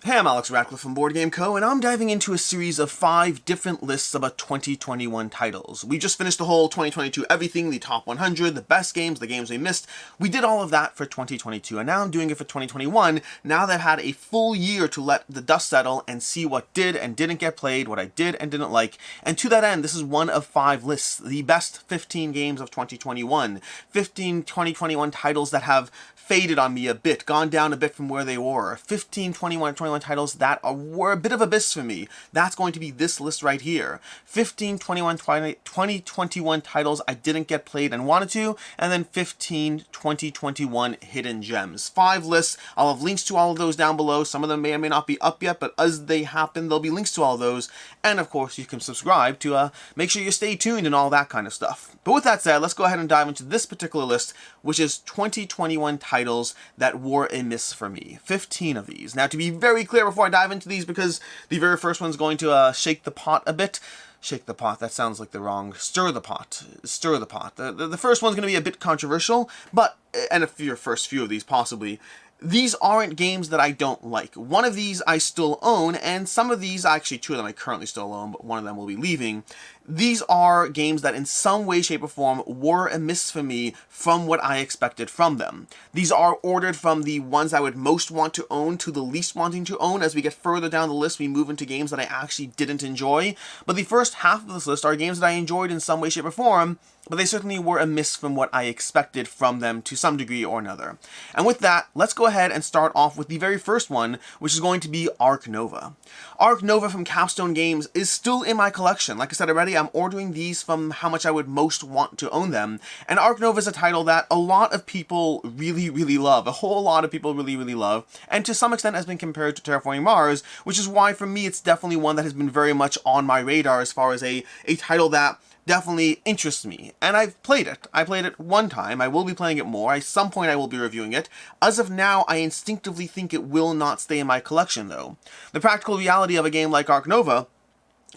Hey, I'm Alex Ratcliffe from Board Game Co., and I'm diving into a series of 5 different lists about 2021 titles. We just finished the whole 2022 everything, the top 100, the best games, the games we missed. We did all of that for 2022, and now I'm doing it for 2021, now that I've had a full year to let the dust settle and see what did and didn't get played, what I did and didn't like. And to that end, this is one of 5 lists, the best 15 games of 2021. 15 2021 titles that have faded on me a bit, gone down a bit from where they were. 15 21 titles that were a bit of a miss for me. That's going to be this list right here. 15 2021 titles I didn't get played and wanted to, and then 15 2021 hidden gems. 5 lists. I'll have links to all of those down below. Some of them may or may not be up yet, but as they happen, there'll be links to all of those. And of course, you can subscribe to make sure you stay tuned and all that kind of stuff. But with that said, let's go ahead and dive into this particular list, which is 2021 titles that were a miss for me. 15 of these. Now, to be very clear before I dive into these, because the very first one's going to shake the pot a bit. Shake the pot, that sounds like the wrong... Stir the pot. Stir the pot. The first one's going to be a bit controversial, but... And a few, first few of these, possibly. These aren't games that I don't like. One of these I still own, and some of these, actually 2 of them I currently still own, but one of them will be leaving. These are games that in some way, shape, or form were a miss for me from what I expected from them. These are ordered from the ones I would most want to own to the least wanting to own. As we get further down the list, we move into games that I actually didn't enjoy. But the first half of this list are games that I enjoyed in some way, shape, or form, but they certainly were a miss from what I expected from them to some degree or another. And with that, let's go ahead and start off with the very first one, which is going to be Ark Nova. Ark Nova from Capstone Games is still in my collection. Like I said already, I'm ordering these from how much I would most want to own them. And Ark Nova is a title that a lot of people really, really love. A whole lot of people really, really love. And to some extent has been compared to Terraforming Mars, which is why for me it's definitely one that has been very much on my radar as far as a title that definitely interests me. And I've played it. I played it one time. I will be playing it more. At some point I will be reviewing it. As of now, I instinctively think it will not stay in my collection though. The practical reality of a game like Ark Nova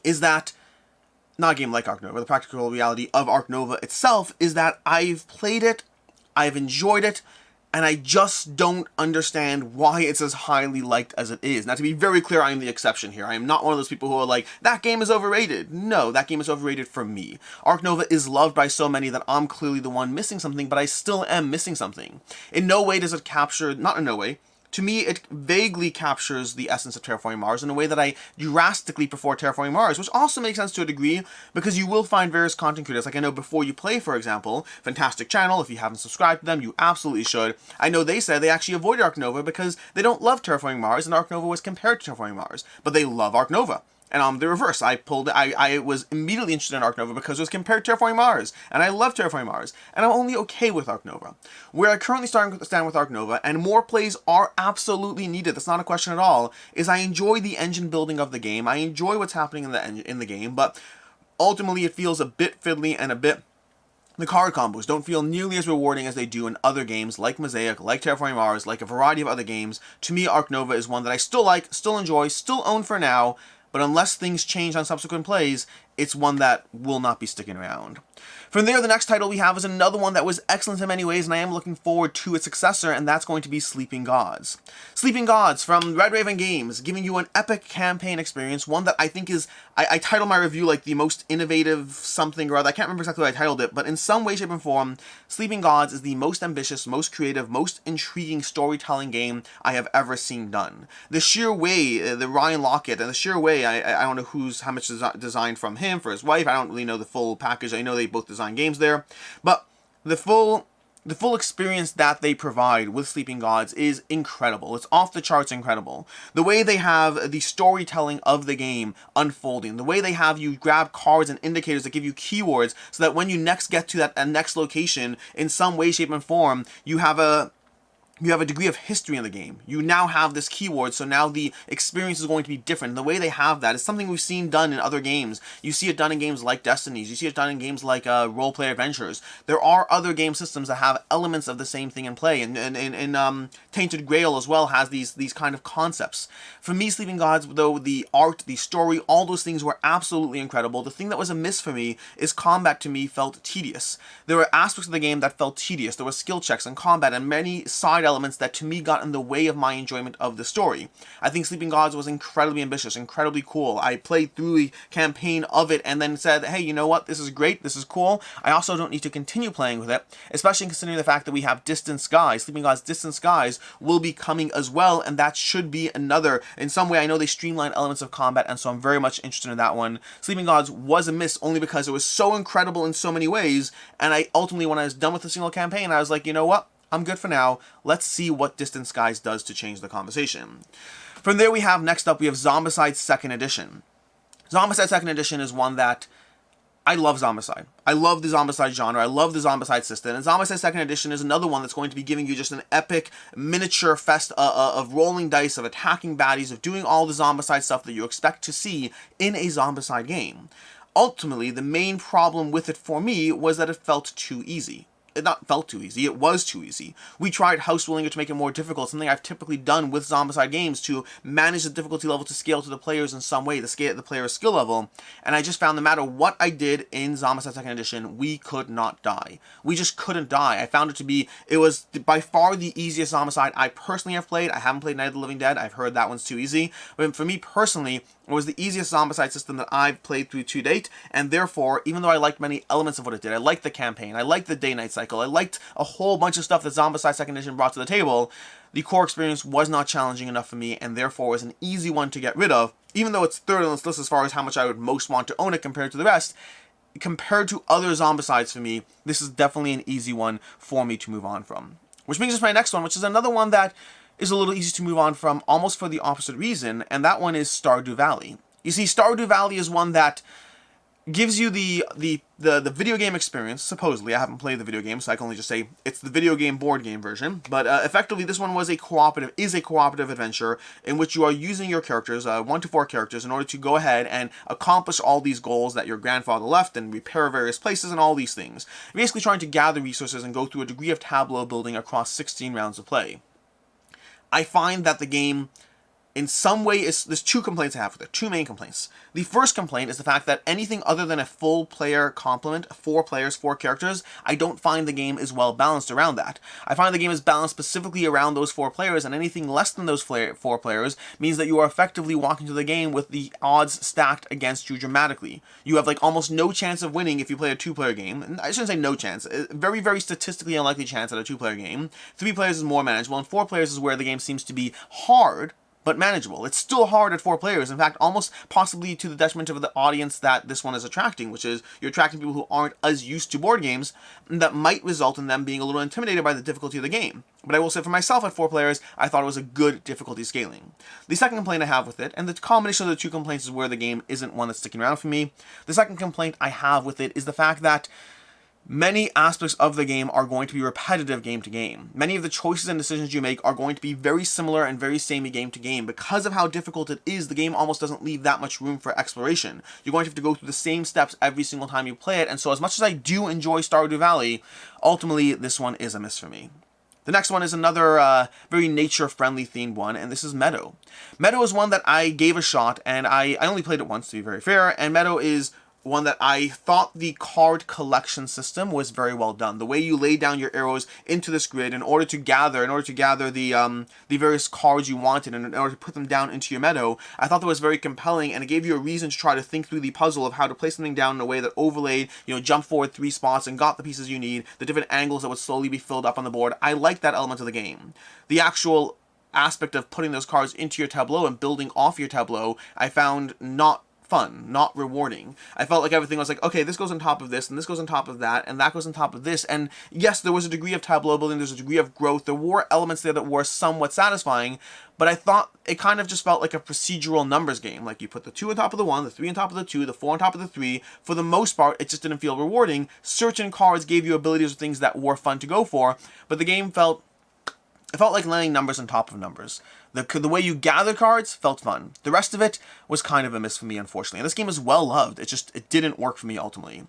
is that not a game like Ark Nova, the practical reality of Ark Nova itself is that I've played it, I've enjoyed it, and I just don't understand why it's as highly liked as it is. Now, to be very clear, I am the exception here. I am not one of those people who are like, that game is overrated. No, that game is overrated for me. Ark Nova is loved by so many that I'm clearly the one missing something, but I still am missing something. In no way does it capture, not in no way, to me, it vaguely captures the essence of Terraforming Mars in a way that I drastically prefer Terraforming Mars, which also makes sense to a degree, because you will find various content creators, like I know Before You Play, for example, fantastic channel. If you haven't subscribed to them, you absolutely should. I know they said they actually avoided Ark Nova because they don't love Terraforming Mars, and Ark Nova was compared to Terraforming Mars, but they love Ark Nova. And the reverse, I was immediately interested in Ark Nova because it was compared to Terraforming Mars, and I love Terraforming Mars, and I'm only okay with Ark Nova. Where I currently stand with Ark Nova, and more plays are absolutely needed, that's not a question at all, is I enjoy the engine building of the game, I enjoy what's happening in the game, but ultimately it feels a bit fiddly and a bit... The card combos don't feel nearly as rewarding as they do in other games like Mosaic, like Terraforming Mars, like a variety of other games. To me, Ark Nova is one that I still like, still enjoy, still own for now, but unless things change on subsequent plays, it's one that will not be sticking around. From there, the next title we have is another one that was excellent in many ways, and I am looking forward to its successor, and that's going to be Sleeping Gods. Sleeping Gods from Red Raven Games, giving you an epic campaign experience, one that I think is, I titled my review like the most innovative something or other, I can't remember exactly what I titled it, but in some way, shape, and form, Sleeping Gods is the most ambitious, most creative, most intriguing storytelling game I have ever seen done. The sheer way, the Ryan Lockett, and the sheer way, I don't know how much designed from him, for his wife, I don't really know the full package, I know they both design games there, but the full experience that they provide with Sleeping Gods is incredible. It's off the charts incredible. The way they have the storytelling of the game unfolding, the way they have you grab cards and indicators that give you keywords so that when you next get to that next location, in some way, shape, and form, you have a degree of history in the game. You now have this keyword, so now the experience is going to be different. The way they have that is something we've seen done in other games. You see it done in games like Destinies. You see it done in games like Role-Play Adventures. There are other game systems that have elements of the same thing in play, and Tainted Grail as well has these kind of concepts. For me, Sleeping Gods, though, the art, the story, all those things were absolutely incredible. The thing that was a miss for me is combat to me felt tedious. There were aspects of the game that felt tedious. There were skill checks and combat and many side elements that to me got in the way of my enjoyment of the story. I think Sleeping Gods was incredibly ambitious, incredibly cool. I played through the campaign of it and then said, hey, you know what, this is great, this is cool. I also don't need to continue playing with it, especially considering the fact that we have Distant Skies. Sleeping Gods Distant Skies will be coming as well, and that should be another, in some way, I know they streamline elements of combat, and so I'm very much interested in that one. Sleeping Gods was a miss only because it was so incredible in so many ways, and I ultimately, when I was done with the single campaign, I was like, you know what, I'm good for now. Let's see what Distant Skies does to change the conversation. From there we have, next up, we have Zombicide 2nd Edition. Zombicide 2nd Edition is one that I love Zombicide. I love the Zombicide genre. I love the Zombicide system. And Zombicide 2nd Edition is another one that's going to be giving you just an epic miniature fest of rolling dice, of attacking baddies, of doing all the Zombicide stuff that you expect to see in a Zombicide game. Ultimately, the main problem with it for me was that it felt too easy. It not felt too easy, it was too easy. We tried house ruling it to make it more difficult, something I've typically done with Zombicide games to manage the difficulty level to scale to the players in some way, to scale at the player's skill level, and I just found no matter what I did in Zombicide 2nd Edition, we could not die. We just couldn't die. I found it was by far the easiest Zombicide I personally have played. I haven't played Night of the Living Dead, I've heard that one's too easy, but for me personally, it was the easiest Zombicide system that I've played through to date, and therefore, even though I liked many elements of what it did, I liked the campaign, I liked the day-night cycle, I liked a whole bunch of stuff that Zombicide 2nd Edition brought to the table, the core experience was not challenging enough for me, and therefore was an easy one to get rid of, even though it's third on this list as far as how much I would most want to own it compared to the rest. Compared to other Zombicides for me, this is definitely an easy one for me to move on from. Which brings us to my next one, which is another one that is a little easy to move on from, almost for the opposite reason, and that one is Stardew Valley. You see, Stardew Valley is one that gives you the video game experience, supposedly. I haven't played the video game, so I can only just say it's the video game board game version, but effectively this one is a cooperative adventure in which you are using your characters, 1 to 4 characters, in order to go ahead and accomplish all these goals that your grandfather left and repair various places and all these things. You're basically trying to gather resources and go through a degree of tableau building across 16 rounds of play. I find that the game, in some way, there's 2 complaints I have with it, 2 main complaints. The first complaint is the fact that anything other than a full player complement, 4 players, 4 characters, I don't find the game is well balanced around that. I find the game is balanced specifically around those 4 players, and anything less than those 4 players means that you are effectively walking to the game with the odds stacked against you dramatically. You have like almost no chance of winning if you play a 2-player game. And I shouldn't say no chance, a very, very statistically unlikely chance at a 2-player game. 3 players is more manageable, and 4 players is where the game seems to be hard, but manageable. It's still hard at 4 players. In fact, almost possibly to the detriment of the audience that this one is attracting, which is you're attracting people who aren't as used to board games, and that might result in them being a little intimidated by the difficulty of the game. But I will say for myself at 4 players, I thought it was a good difficulty scaling. The second complaint I have with it, and the combination of the 2 complaints is where the game isn't one that's sticking around for me, the second complaint I have with it is the fact that many aspects of the game are going to be repetitive game to game. Many of the choices and decisions you make are going to be very similar and very samey game to game. Because of how difficult it is, the game almost doesn't leave that much room for exploration. You're going to have to go through the same steps every single time you play it, and so as much as I do enjoy Stardew Valley, ultimately this one is a miss for me. The next one is another very nature-friendly themed one, and this is Meadow. Meadow is one that I gave a shot, and I only played it once, to be very fair, and Meadow is one that I thought the card collection system was very well done. The way you lay down your arrows into this grid in order to gather the various cards you wanted, and in order to put them down into your meadow, I thought that was very compelling, and it gave you a reason to try to think through the puzzle of how to place something down in a way that overlaid, jump forward 3 spots and got the pieces you need, the different angles that would slowly be filled up on the board. I liked that element of the game. The actual aspect of putting those cards into your tableau and building off your tableau, I found not fun, not rewarding. I felt like everything was like, okay, this goes on top of this, and this goes on top of that, and that goes on top of this, and yes, there was a degree of tableau building, there's a degree of growth, there were elements there that were somewhat satisfying, but I thought it kind of just felt like a procedural numbers game, like you put the 2 on top of the 1, the 3 on top of the 2, the 4 on top of the 3, for the most part, it just didn't feel rewarding. Certain cards gave you abilities or things that were fun to go for, but the game felt like laying numbers on top of numbers. The way you gather cards felt fun. The rest of it was kind of a miss for me, unfortunately. And this game is well loved. It didn't work for me ultimately.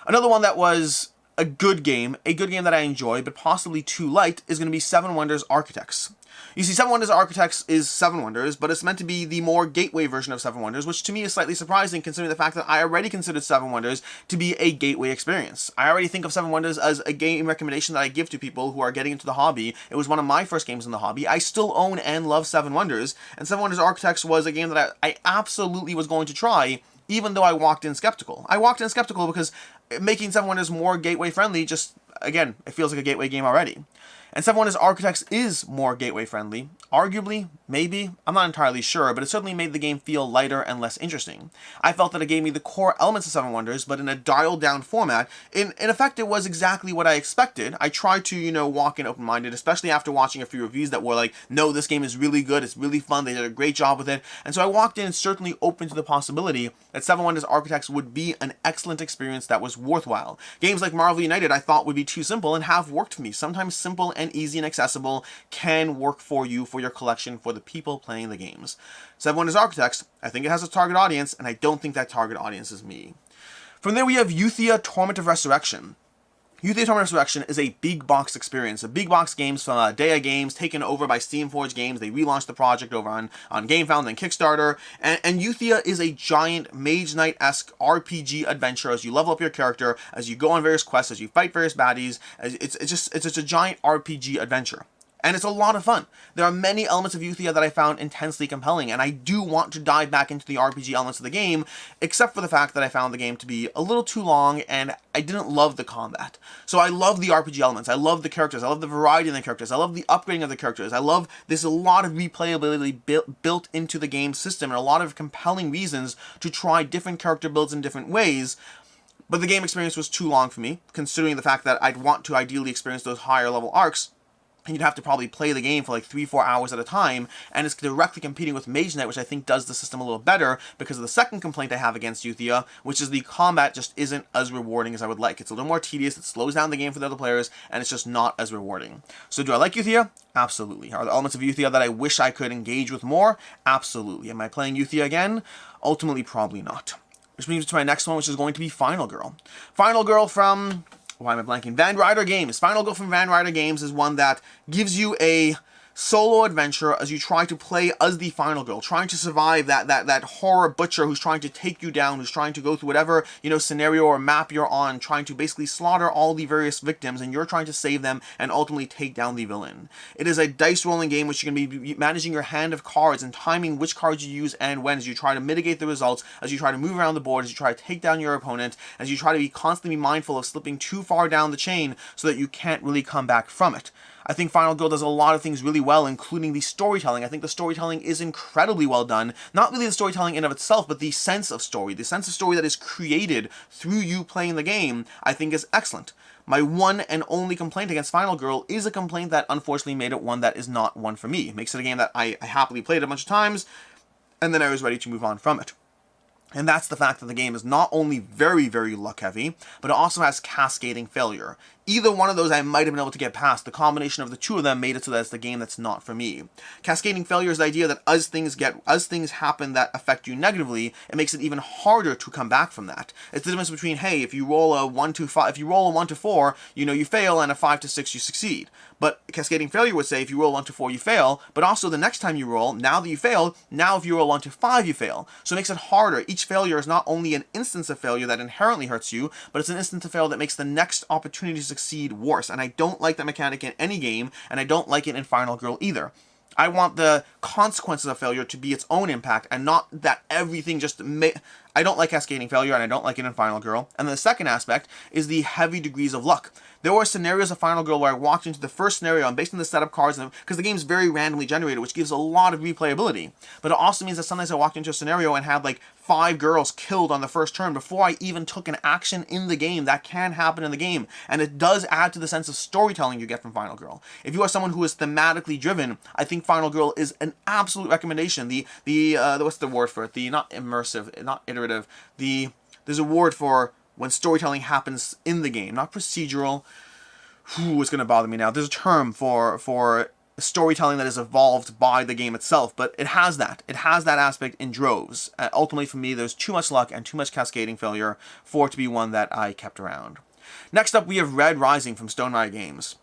Another one that was a good game that I enjoy, but possibly too light, is going to be Seven Wonders Architects. You see, Seven Wonders Architects is Seven Wonders, but it's meant to be the more gateway version of Seven Wonders, which to me is slightly surprising considering the fact that I already considered Seven Wonders to be a gateway experience. I already think of Seven Wonders as a game recommendation that I give to people who are getting into the hobby. It was one of my first games in the hobby. I still own and love Seven Wonders, and Seven Wonders Architects was a game that I absolutely was going to try, even though I walked in skeptical. I walked in skeptical because making Seven Wonders more gateway friendly just, again, it feels like a gateway game already. And Seven Wonders Architects is more gateway friendly. Arguably, maybe, I'm not entirely sure, but it certainly made the game feel lighter and less interesting. I felt that it gave me the core elements of Seven Wonders, but in a dialed down format. In effect, it was exactly what I expected. I tried to, walk in open-minded, especially after watching a few reviews that were like, no, this game is really good, it's really fun, they did a great job with it. And so I walked in certainly open to the possibility that Seven Wonders Architects would be an excellent experience that was worthwhile. Games like Marvel United I thought would be too simple and have worked for me. Sometimes simple and easy and accessible can work for you, for your collection, for the people playing the games. Seven Wonders Architects, I think it has a target audience, and I don't think that target audience is me. From there we have Euthia, Torment of Resurrection. Euthia Torment of Resurrection is a big box experience. A big box games from Dea Games, taken over by Steamforged Games. They relaunched the project over on GameFound and Kickstarter. And Euthia is a giant Mage Knight-esque RPG adventure as you level up your character, as you go on various quests, as you fight various baddies. It's just a giant RPG adventure. And it's a lot of fun. There are many elements of Euthia that I found intensely compelling, and I do want to dive back into the RPG elements of the game, except for the fact that I found the game to be a little too long, and I didn't love the combat. So I love the RPG elements, I love the characters, I love the variety in the characters, I love the upgrading of the characters, I love there's a lot of replayability built into the game system, and a lot of compelling reasons to try different character builds in different ways. But the game experience was too long for me, considering the fact that I'd want to ideally experience those higher level arcs. And you'd have to probably play the game for like 3-4 hours at a time, and it's directly competing with Mage Knight, which I think does the system a little better, because of the second complaint I have against Euthia, which is the combat just isn't as rewarding as I would like. It's a little more tedious, it slows down the game for the other players, and it's just not as rewarding. So do I like Euthia? Absolutely. Are there elements of Euthia that I wish I could engage with more? Absolutely. Am I playing Euthia again? Ultimately, probably not. Which brings me to my next one, which is going to be Final Girl. Final Girl from... why am I blanking? Van Ryder Games. Final Girl from Van Ryder Games is one that gives you a solo adventure as you try to play as the final girl, trying to survive that horror butcher who's trying to take you down, who's trying to go through whatever, scenario or map you're on, trying to basically slaughter all the various victims, and you're trying to save them and ultimately take down the villain. It is a dice rolling game which you're going to be managing your hand of cards and timing which cards you use and when, as you try to mitigate the results, as you try to move around the board, as you try to take down your opponent, as you try to be constantly mindful of slipping too far down the chain so that you can't really come back from it. I think Final Girl does a lot of things really well, including the storytelling. I think the storytelling is incredibly well done. Not really the storytelling in of itself, but the sense of story. The sense of story that is created through you playing the game, I think is excellent. My one and only complaint against Final Girl is a complaint that unfortunately made it one that is not one for me. It makes it a game that I happily played a bunch of times, and then I was ready to move on from it. And that's the fact that the game is not only very, very luck heavy, but it also has cascading failure. Either one of those I might have been able to get past. The combination of the two of them made it so that it's the game that's not for me. Cascading failure is the idea that as things happen that affect you negatively, it makes it even harder to come back from that. It's the difference between, hey, if you roll a 1 to 5, if you roll a 1 to 4, you fail, and a 5 to 6 you succeed. But cascading failure would say if you roll 1 to 4 you fail, but also the next time you roll, now that you failed, now if you roll 1 to 5 you fail. So it makes it harder. Each failure is not only an instance of failure that inherently hurts you, but it's an instance of failure that makes the next opportunity to succeed worse. And I don't like that mechanic in any game, and I don't like it in Final Girl either. I want the consequences of failure to be its own impact, and not that everything just I don't like cascading failure, and I don't like it in Final Girl. And the second aspect is the heavy degrees of luck. There were scenarios of Final Girl where I walked into the first scenario, and based on the setup cards, because the game's very randomly generated, which gives a lot of replayability. But it also means that sometimes I walked into a scenario and had like 5 girls killed on the first turn before I even took an action in the game. That can happen in the game, and it does add to the sense of storytelling you get from Final Girl. If you are someone who is thematically driven, I think Final Girl is an absolute recommendation. The what's the word for it? The not immersive, not iterative. There's a word for when storytelling happens in the game, not procedural. It's going to bother me now. There's a term for storytelling that is evolved by the game itself, but it has that. It has that aspect in droves. Ultimately, for me, there's too much luck and too much cascading failure for it to be one that I kept around. Next up, we have Red Rising from Stone Riot Games.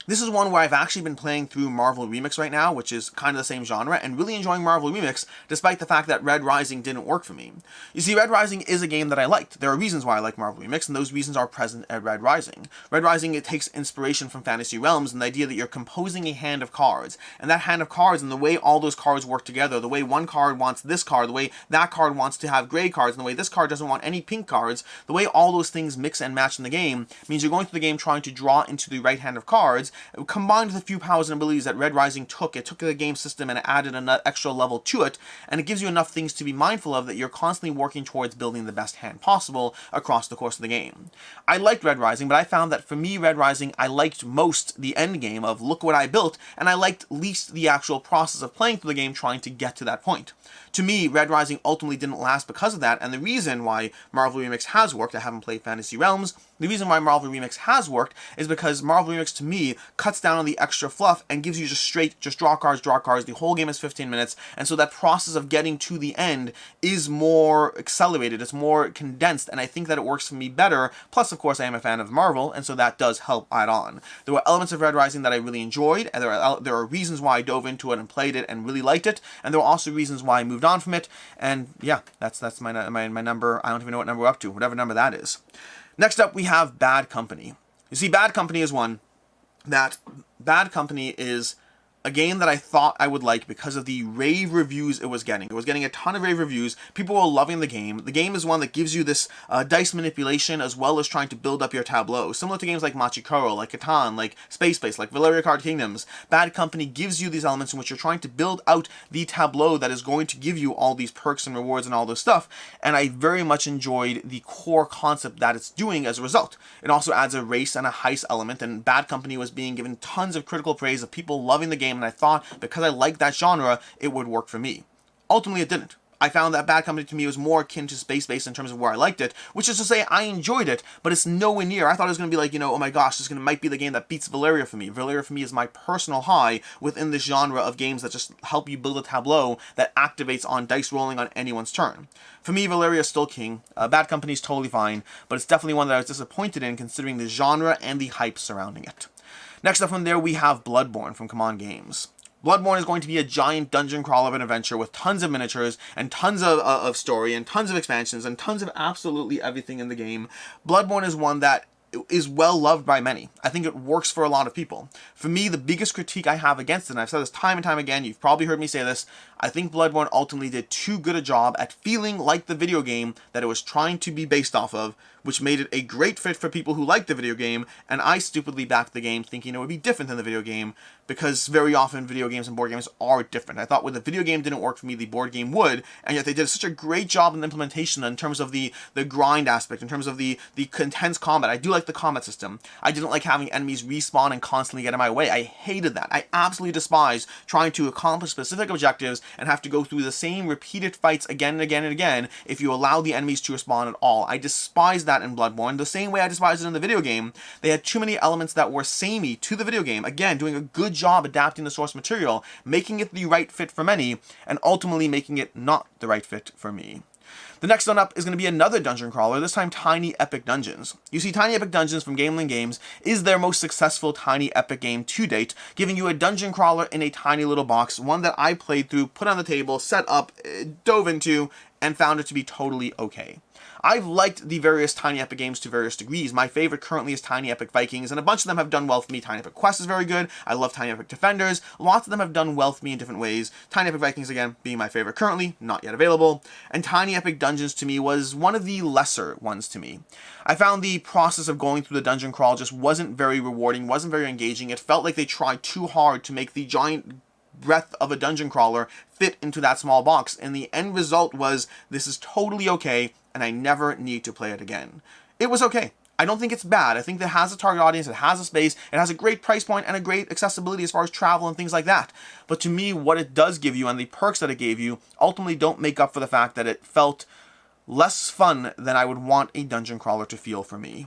This is one where I've actually been playing through Marvel Remix right now, which is kind of the same genre, and really enjoying Marvel Remix, despite the fact that Red Rising didn't work for me. You see, Red Rising is a game that I liked. There are reasons why I like Marvel Remix, and those reasons are present at Red Rising. Red Rising, it takes inspiration from Fantasy Realms and the idea that you're composing a hand of cards, and that hand of cards and the way all those cards work together, the way one card wants this card, the way that card wants to have gray cards, and the way this card doesn't want any pink cards, the way all those things mix and match in the game means you're going through the game trying to draw into the right hand of cards, combined with a few powers and abilities that Red Rising took. It took the game system and added an extra level to it, and it gives you enough things to be mindful of that you're constantly working towards building the best hand possible across the course of the game. I liked Red Rising, but I found that for me, Red Rising, I liked most the end game of look what I built, and I liked least the actual process of playing through the game trying to get to that point. To me, Red Rising ultimately didn't last because of that, and the reason why Marvel Remix has worked, I haven't played Fantasy Realms, the reason why Marvel Remix has worked is because Marvel Remix, to me, cuts down on the extra fluff and gives you just draw cards, the whole game is 15 minutes, and so that process of getting to the end is more accelerated, it's more condensed, and I think that it works for me better, plus, of course, I am a fan of Marvel, and so that does help add on. There were elements of Red Rising that I really enjoyed, and there are reasons why I dove into it and played it and really liked it, and there were also reasons why I moved on from it, and yeah, that's my number. I don't even know what number we're up to, whatever number that is. Next up, we have Bad Company. You see, Bad Company is one that Bad Company is a game that I thought I would like because of the rave reviews it was getting. It was getting a ton of rave reviews. People were loving the game. The game is one that gives you this dice manipulation as well as trying to build up your tableau. Similar to games like Machikoro, like Catan, like Space Base, like Valeria Card Kingdoms. Bad Company gives you these elements in which you're trying to build out the tableau that is going to give you all these perks and rewards and all this stuff. And I very much enjoyed the core concept that it's doing as a result. It also adds a race and a heist element, and Bad Company was being given tons of critical praise of people loving the game, and I thought because I liked that genre, it would work for me. Ultimately, it didn't. I found that Bad Company to me was more akin to Space Base in terms of where I liked it, which is to say I enjoyed it, but it's nowhere near. I thought it was going to be like, oh my gosh, might be the game that beats Valeria for me. Valeria for me is my personal high within this genre of games that just help you build a tableau that activates on dice rolling on anyone's turn. For me, Valeria is still king. Bad Company is totally fine, but it's definitely one that I was disappointed in considering the genre and the hype surrounding it. Next up from there, we have Bloodborne from Command Games. Bloodborne is going to be a giant dungeon crawl of an adventure with tons of miniatures and tons of story and tons of expansions and tons of absolutely everything in the game. Bloodborne is one that is well loved by many. I think it works for a lot of people. For me, the biggest critique I have against it, and I've said this time and time again, you've probably heard me say this, I think Bloodborne ultimately did too good a job at feeling like the video game that it was trying to be based off of, which made it a great fit for people who like the video game, and I stupidly backed the game thinking it would be different than the video game, because very often video games and board games are different. I thought when the video game didn't work for me, the board game would, and yet they did such a great job in the implementation in terms of the grind aspect, in terms of the intense combat. I do like the combat system. I didn't like having enemies respawn and constantly get in my way. I hated that. I absolutely despise trying to accomplish specific objectives and have to go through the same repeated fights again and again and again if you allow the enemies to respawn at all. I despise that in Bloodborne, the same way I despise it in the video game. They had too many elements that were samey to the video game, again, doing a good job adapting the source material, making it the right fit for many, and ultimately making it not the right fit for me. The next one up is going to be another dungeon crawler, this time Tiny Epic Dungeons. You see, Tiny Epic Dungeons from Gameling Games is their most successful Tiny Epic game to date, giving you a dungeon crawler in a tiny little box, one that I played through, put on the table, set up, dove into, and found it to be totally okay. I've liked the various Tiny Epic games to various degrees. My favorite currently is Tiny Epic Vikings, and a bunch of them have done well for me. Tiny Epic Quest is very good. I love Tiny Epic Defenders. Lots of them have done well for me in different ways. Tiny Epic Vikings, again, being my favorite currently, not yet available. And Tiny Epic Dungeons, to me, was one of the lesser ones to me. I found the process of going through the dungeon crawl just wasn't very rewarding, wasn't very engaging. It felt like they tried too hard to make the giant breadth of a dungeon crawler fit into that small box, and the end result was, this is totally okay, and I never need to play it again. It was okay. I don't think it's bad. I think that it has a target audience, it has a space, it has a great price point and a great accessibility as far as travel and things like that. But to me, what it does give you and the perks that it gave you ultimately don't make up for the fact that it felt less fun than I would want a dungeon crawler to feel for me.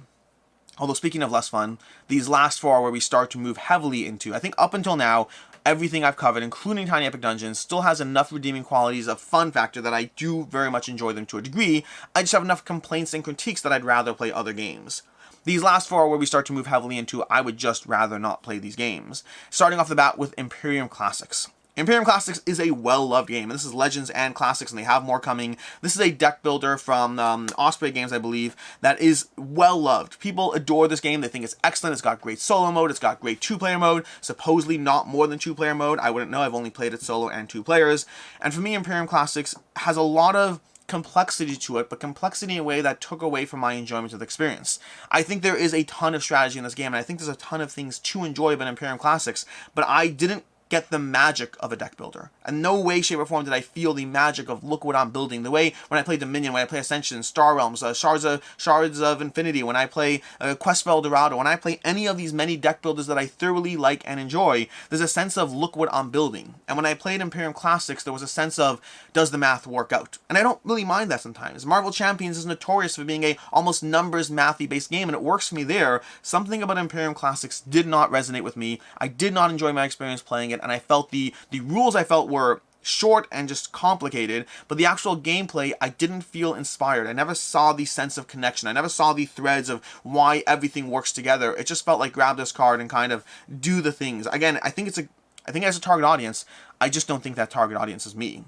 Although speaking of less fun, these last four where we start to move heavily into, I think up until now, everything I've covered, including Tiny Epic Dungeons, still has enough redeeming qualities of fun factor that I do very much enjoy them to a degree. I just have enough complaints and critiques that I'd rather play other games. These last four are where we start to move heavily into I would just rather not play these games. Starting off the bat with Imperium Classics. Imperium Classics is a well-loved game, and this is Legends and Classics, and they have more coming. This is a deck builder from Osprey Games, I believe, that is well-loved. People adore this game. They think it's excellent. It's got great solo mode. It's got great two-player mode. Supposedly not more than two-player mode. I wouldn't know. I've only played it solo and two players. And for me, Imperium Classics has a lot of complexity to it, but complexity in a way that took away from my enjoyment of the experience. I think there is a ton of strategy in this game, and I think there's a ton of things to enjoy about Imperium Classics, but I didn't get the magic of a deck builder. In no way, shape, or form did I feel the magic of look what I'm building. The way when I play Dominion, when I play Ascension, Star Realms, Shards of Infinity, when I play Quest for El Dorado, when I play any of these many deck builders that I thoroughly like and enjoy, there's a sense of look what I'm building. And when I played Imperium Classics, there was a sense of does the math work out? And I don't really mind that sometimes. Marvel Champions is notorious for being a almost numbers mathy based game, and it works for me there. Something about Imperium Classics did not resonate with me. I did not enjoy my experience playing it, and I felt the rules I felt were short and just complicated, but the actual gameplay, I didn't feel inspired. I never saw the sense of connection. I never saw the threads of why everything works together. It just felt like grab this card and kind of do the things. Again, I think it has a target audience. I just don't think that target audience is me.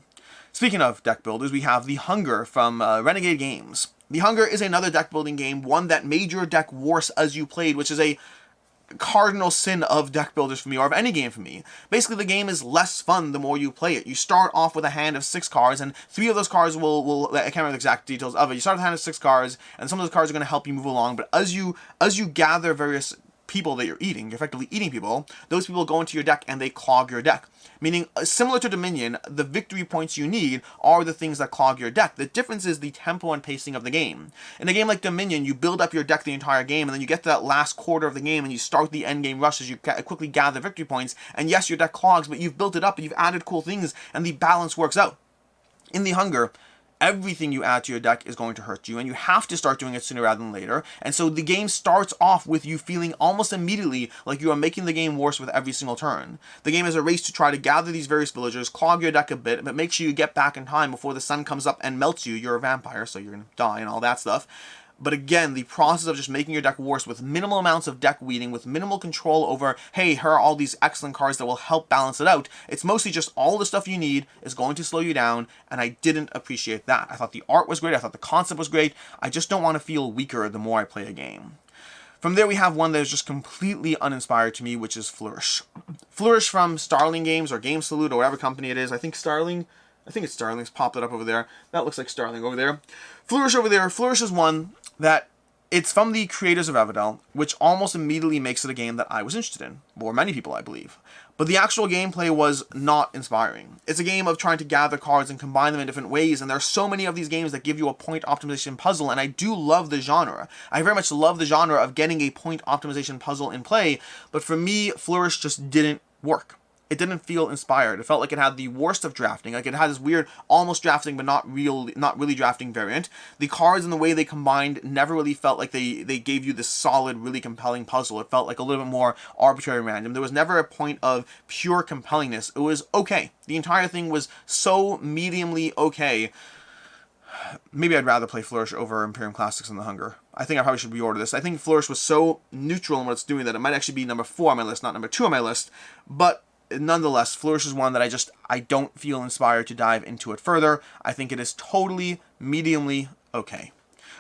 Speaking of deck builders, we have The Hunger from Renegade Games. The Hunger is another deck building game, one that made your deck worse as you played, which is a cardinal sin of deck builders for me, or of any game for me. Basically, the game is less fun the more you play it. You start off with a hand of 6 cards, and 3 of those cards will I can't remember the exact details of it. You start with a hand of 6 cards, and some of those cards are going to help you move along, but as you gather various people that you're effectively eating people, those people go into your deck and they clog your deck. Meaning, similar to Dominion, the victory points you need are the things that clog your deck. The difference is the tempo and pacing of the game. In a game like Dominion, you build up your deck the entire game, and then you get to that last quarter of the game, and you start the end game rush as you quickly gather victory points, and yes, your deck clogs, but you've built it up, and you've added cool things, and the balance works out. In The Hunger, everything you add to your deck is going to hurt you, and you have to start doing it sooner rather than later. And so the game starts off with you feeling almost immediately like you are making the game worse with every single turn. The game is a race to try to gather these various villagers, clog your deck a bit, but make sure you get back in time before the sun comes up and melts you. You're a vampire, so you're going to die and all that stuff. But again, the process of just making your deck worse with minimal amounts of deck weeding, with minimal control over, hey, here are all these excellent cards that will help balance it out. It's mostly just all the stuff you need is going to slow you down, and I didn't appreciate that. I thought the art was great, I thought the concept was great. I just don't want to feel weaker the more I play a game. From there, we have one that is just completely uninspired to me, which is Flourish. Flourish from Starling Games, or Game Salute, or whatever company it is. I think it's Starling's popped it up over there. That looks like Starling over there. Flourish over there. Flourish is one that it's from the creators of Everdell, which almost immediately makes it a game that I was interested in, or many people, I believe. But the actual gameplay was not inspiring. It's a game of trying to gather cards and combine them in different ways, and there are so many of these games that give you a point optimization puzzle, and I do love the genre. I very much love the genre of getting a point optimization puzzle in play, but for me, Flourish just didn't work. It didn't feel inspired. It felt like it had the worst of drafting. Like it had this weird, almost drafting, but not really drafting variant. The cards and the way they combined never really felt like they gave you this solid, really compelling puzzle. It felt like a little bit more arbitrary and random. There was never a point of pure compellingness. It was okay. The entire thing was so mediumly okay. Maybe I'd rather play Flourish over Imperium Classics than The Hunger. I think I probably should reorder this. I think Flourish was so neutral in what it's doing that it might actually be number 4 on my list, not number 2 on my list. But nonetheless, Flourish is one that I don't feel inspired to dive into it further. I think it is totally mediumly okay.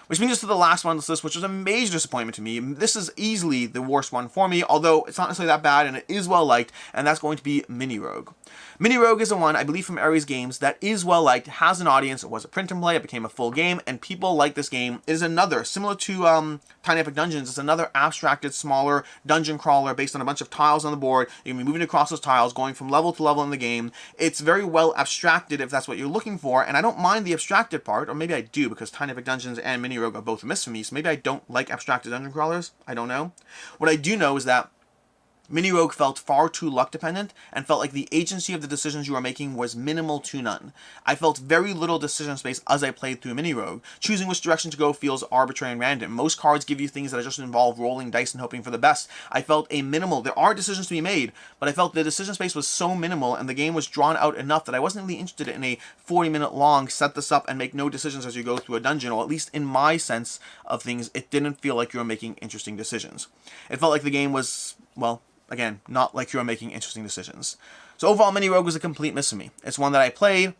Which brings us to the last one on this list, which was a major disappointment to me. This is easily the worst one for me, although it's not necessarily that bad, and it is well liked, and that's going to be Mini Rogue. Mini Rogue is the one, I believe from Ares Games, that is well liked, has an audience, it was a print and play, it became a full game, and people like this game. It is another, similar to Tiny Epic Dungeons, it's another abstracted, smaller dungeon crawler based on a bunch of tiles on the board. You can be moving across those tiles, going from level to level in the game. It's very well abstracted if that's what you're looking for, and I don't mind the abstracted part, or maybe I do, because Tiny Epic Dungeons and Mini Rogue are both a miss for me, so maybe I don't like abstracted dungeon crawlers. I don't know. What I do know is that Mini Rogue felt far too luck dependent and felt like the agency of the decisions you were making was minimal to none. I felt very little decision space as I played through Mini Rogue. Choosing which direction to go feels arbitrary and random. Most cards give you things that just involve rolling dice and hoping for the best. I felt there are decisions to be made, but I felt the decision space was so minimal and the game was drawn out enough that I wasn't really interested in a 40-minute long set this up and make no decisions as you go through a dungeon, or at least in my sense of things, it didn't feel like you were making interesting decisions. It felt like the game was, well, again, not like you were making interesting decisions. So overall, Mini Rogue was a complete miss for me. It's one that I played,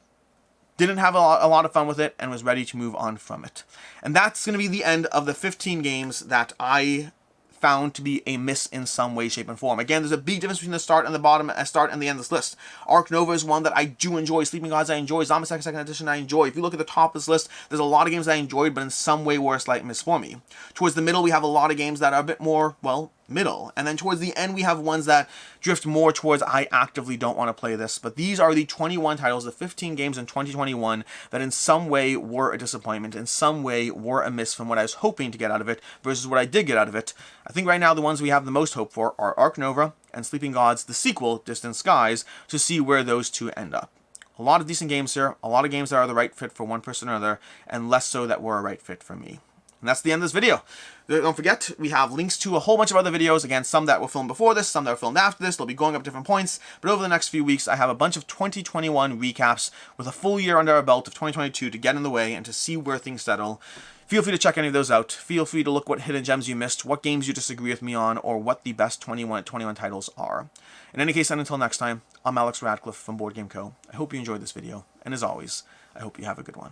didn't have a lot of fun with it, and was ready to move on from it. And that's going to be the end of the 15 games that I found to be a miss in some way, shape, and form. Again, there's a big difference between the start and the bottom, start and the end of this list. Ark Nova is one that I do enjoy. Sleeping Gods I enjoy. Zombicide 2nd Edition I enjoy. If you look at the top of this list, there's a lot of games I enjoyed, but in some way were a slight miss for me. Towards the middle, we have a lot of games that are a bit more, well, middle. And then towards the end, we have ones that drift more towards I actively don't want to play this. But these are the 21 titles, the 15 games in 2021 that in some way were a disappointment, in some way were a miss from what I was hoping to get out of it versus what I did get out of it. I think right now the ones we have the most hope for are Ark Nova and Sleeping Gods, the sequel, Distant Skies, to see where those two end up. A lot of decent games here, a lot of games that are the right fit for one person or another, and less so that were a right fit for me. And that's the end of this video. Don't forget, we have links to a whole bunch of other videos. Again, some that were filmed before this, some that were filmed after this. They'll be going up different points. But over the next few weeks, I have a bunch of 2021 recaps with a full year under our belt of 2022 to get in the way and to see where things settle. Feel free to check any of those out. Feel free to look what hidden gems you missed, what games you disagree with me on, or what the best 2021 titles are. In any case, and until next time, I'm Alex Radcliffe from Board Game Co. I hope you enjoyed this video, and as always, I hope you have a good one.